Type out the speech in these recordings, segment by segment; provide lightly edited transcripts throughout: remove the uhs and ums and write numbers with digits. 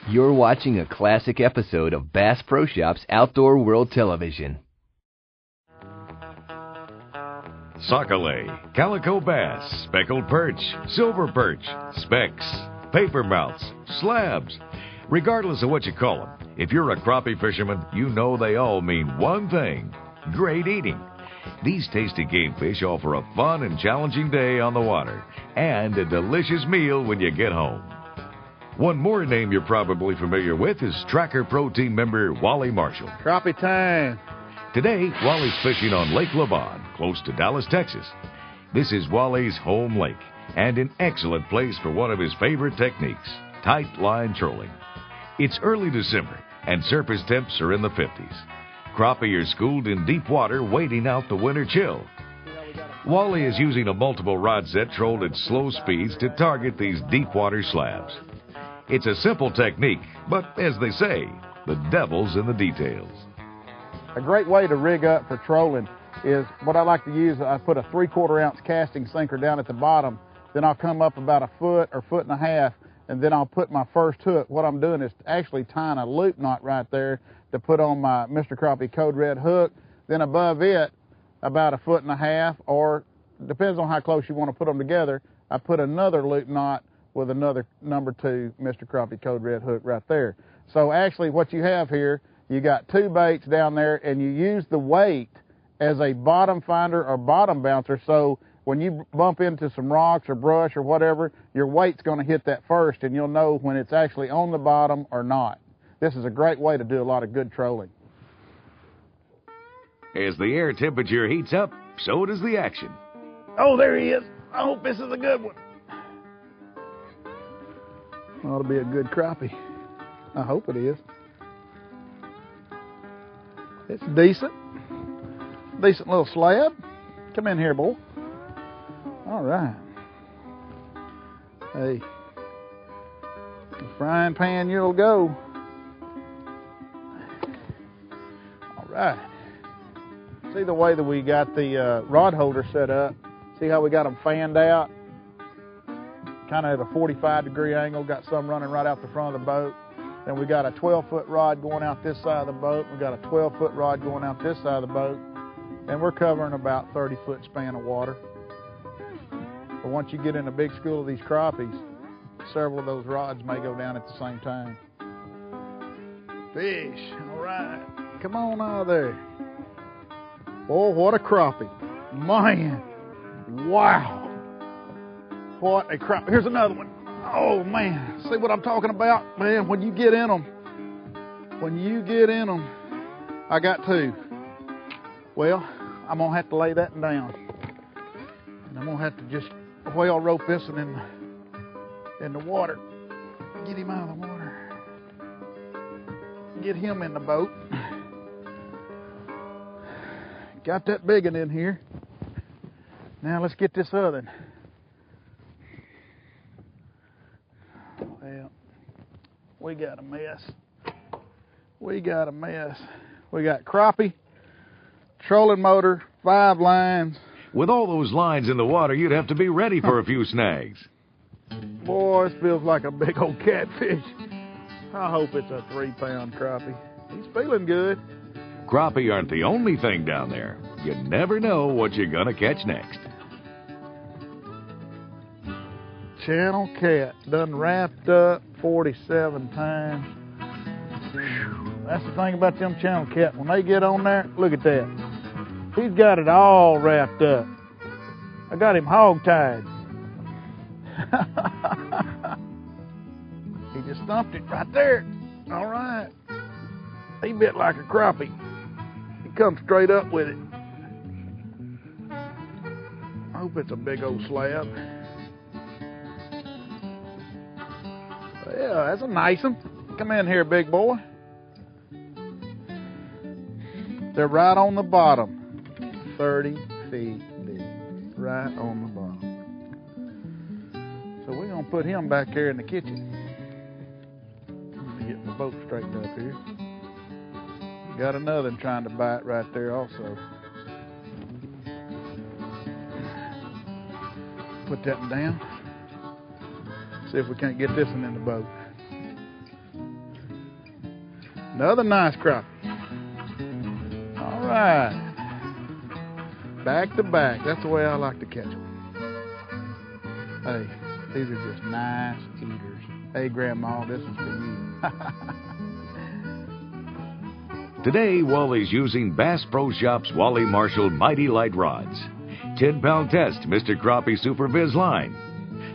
You're watching a classic episode of Bass Pro Shops Outdoor World Television. Sockeye, calico bass, speckled perch, silver perch, specks, paper mouths, slabs. Regardless of what you call them, if you're a crappie fisherman, you know they all mean one thing: great eating. These tasty game fish offer a fun and challenging day on the water and a delicious meal when you get home. One more name you're probably familiar with is Tracker Pro Team member Wally Marshall. Crappie time. Today, Wally's fishing on Lake Lavon, close to Dallas, Texas. This is Wally's home lake and an excellent place for one of his favorite techniques, tightline trolling. It's early December and surface temps are in the 50s. Crappie are schooled in deep water waiting out the winter chill. Wally is using a multiple rod set trolled at slow speeds to target these deep water slabs. It's a simple technique, but as they say, the devil's in the details. A great way to rig up for trolling is what I like to use. I put a 3/4 ounce casting sinker down at the bottom, then I'll come up about a foot or foot and a half, and then I'll put my first hook. What I'm doing is actually tying a loop knot right there to put on my Mr. Crappie Code Red hook. Then above it, about a foot and a half, or depends on how close you want to put them together, I put another loop knot with another number 2 Mr. Crappie Code Red hook right there. So actually what you have here, you got 2 baits down there, and you use the weight as a bottom finder or bottom bouncer. So when you bump into some rocks or brush or whatever, your weight's going to hit that first, and you'll know when it's actually on the bottom or not. This is a great way to do a lot of good trolling. As the air temperature heats up, so does the action. Oh, there he is. I hope this is a good one. Ought to be a good crappie. I hope it is. It's decent. Decent little slab. Come in here, boy. All right. Hey. The frying pan you'll go. All right. See the way that we got the rod holder set up? See how we got them fanned out? Kind of at a 45-degree angle. Got some running right out the front of the boat. Then we got a 12-foot rod going out this side of the boat. We got a 12-foot rod going out this side of the boat. And we're covering about 30-foot span of water. But once you get in a big school of these crappies, several of those rods may go down at the same time. Fish, all right. Come on out of there. Boy, what a crappie. Man, wow. What a crappie. Here's another one. Oh, man. See what I'm talking about? Man, when you get in them, I got 2. Well, I'm going to have to lay that one down. And I'm going to have to just whale rope this one in the water. Get him out of the water. Get him in the boat. Got that big one in here. Now let's get this other one. Well, we got a mess. We got a mess. We got crappie, trolling motor, 5 lines. With all those lines in the water, you'd have to be ready for a few snags. Boy, this feels like a big old catfish. I hope it's a 3-pound crappie. He's feeling good. Crappie aren't the only thing down there. You never know what you're going to catch next. Channel cat, done wrapped up 47 times. Whew. That's the thing about them channel cat. When they get on there, look at that. He's got it all wrapped up. I got him hog-tied. He just stumped it right there. All right. He bit like a crappie. He come straight up with it. I hope it's a big old slab. Yeah, that's a nice one. Come in here, big boy. They're right on the bottom. 30 feet deep. Right on the bottom. So we're going to put him back there in the kitchen. Let me get my boat straightened up here. Got another one trying to bite right there also. Put that one down. See if we can't get this one in the boat. Another nice crappie. All right. Back to back. That's the way I like to catch them. Hey, these are just nice eaters. Hey, Grandma, this is for you. Today, Wally's using Bass Pro Shop's Wally Marshall Mighty Light Rods. 10-pound test, Mr. Crappie Super Viz line.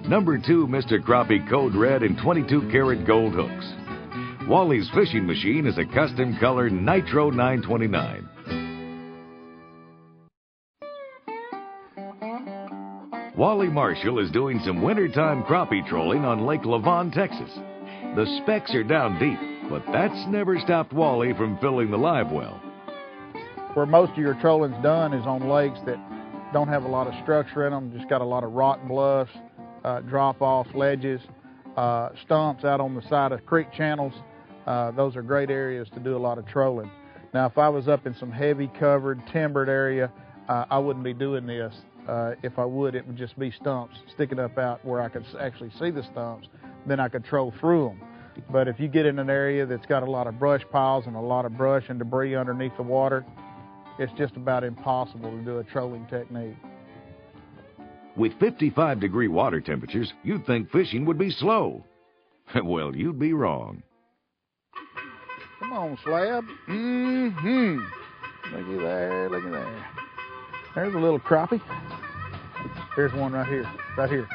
Number 2, Mr. Crappie Code Red and 22-karat gold hooks. Wally's fishing machine is a custom-colored Nitro 929. Wally Marshall is doing some wintertime crappie trolling on Lake Lavon, Texas. The specks are down deep, but that's never stopped Wally from filling the live well. Where most of your trolling's done is on lakes that don't have a lot of structure in them, just got a lot of rock bluffs, drop-off ledges, stumps out on the side of creek channels. Those are great areas to do a lot of trolling. Now, if I was up in some heavy covered, timbered area, I wouldn't be doing this. If I would, it would just be stumps sticking up out where I could actually see the stumps. Then I could troll through them. But if you get in an area that's got a lot of brush piles and a lot of brush and debris underneath the water, it's just about impossible to do a trolling technique. With 55-degree water temperatures, you'd think fishing would be slow. Well, you'd be wrong. Come on, slab. Mm-hmm. Looky there, looky there. There's a little crappie. Here's one right here, right here.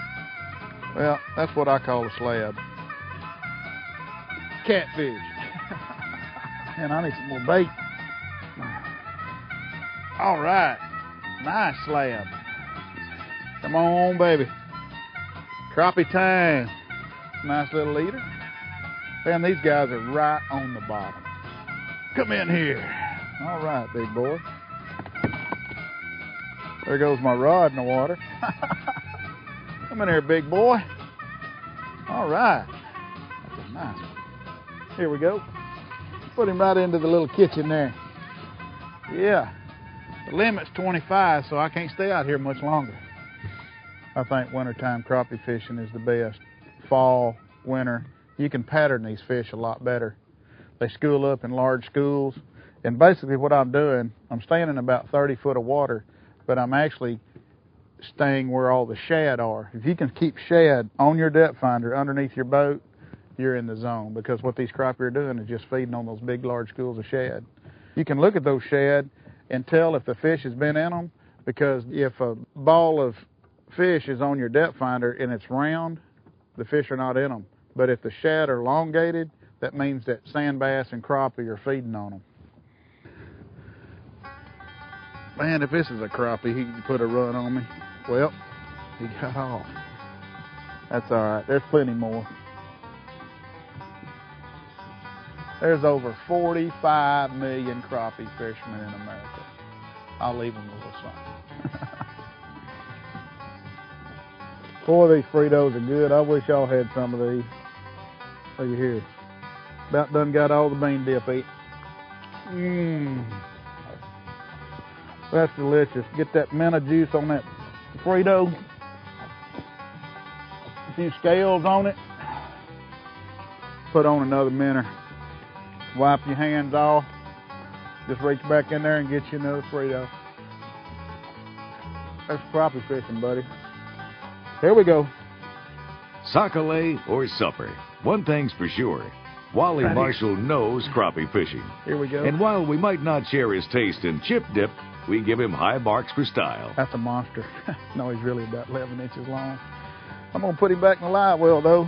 Well, that's what I call a slab. Catfish. Man, I need some more bait. All right, nice slab. Come on, baby. Crappie time. Nice little eater. Man, these guys are right on the bottom. Come in here. All right, big boy. There goes my rod in the water. Come in here, big boy. All right. That's a nice one. Here we go. Put him right into the little kitchen there. Yeah. The limit's 25, so I can't stay out here much longer. I think wintertime crappie fishing is the best. Fall, winter, you can pattern these fish a lot better. They school up in large schools. And basically what I'm doing, I'm staying in about 30 foot of water, but I'm actually staying where all the shad are. If you can keep shad on your depth finder underneath your boat, you're in the zone, because what these crappie are doing is just feeding on those big, large schools of shad. You can look at those shad and tell if the fish has been in them, because if a ball of fish is on your depth finder and it's round, the fish are not in them. But if the shad are elongated, that means that sand bass and crappie are feeding on them. Man, if this is a crappie, he can put a run on me. Well, he got off. That's all right. There's plenty more. There's over 45 million crappie fishermen in America. I'll leave them a little something. Boy, these Fritos are good. I wish y'all had some of these. Look here. About done got all the bean dip eat. That's delicious. Get that mint juice on that Frito. A few scales on it. Put on another minute. Wipe your hands off. Just reach back in there and get you another Frito. That's crappie fishing, buddy. Here we go. Sac-a-lait or supper. One thing's for sure. Wally Marshall knows crappie fishing. Here we go. And while we might not share his taste in chip dip, we give him high marks for style. That's a monster. No, he's really about 11 inches long. I'm going to put him back in the live well, though.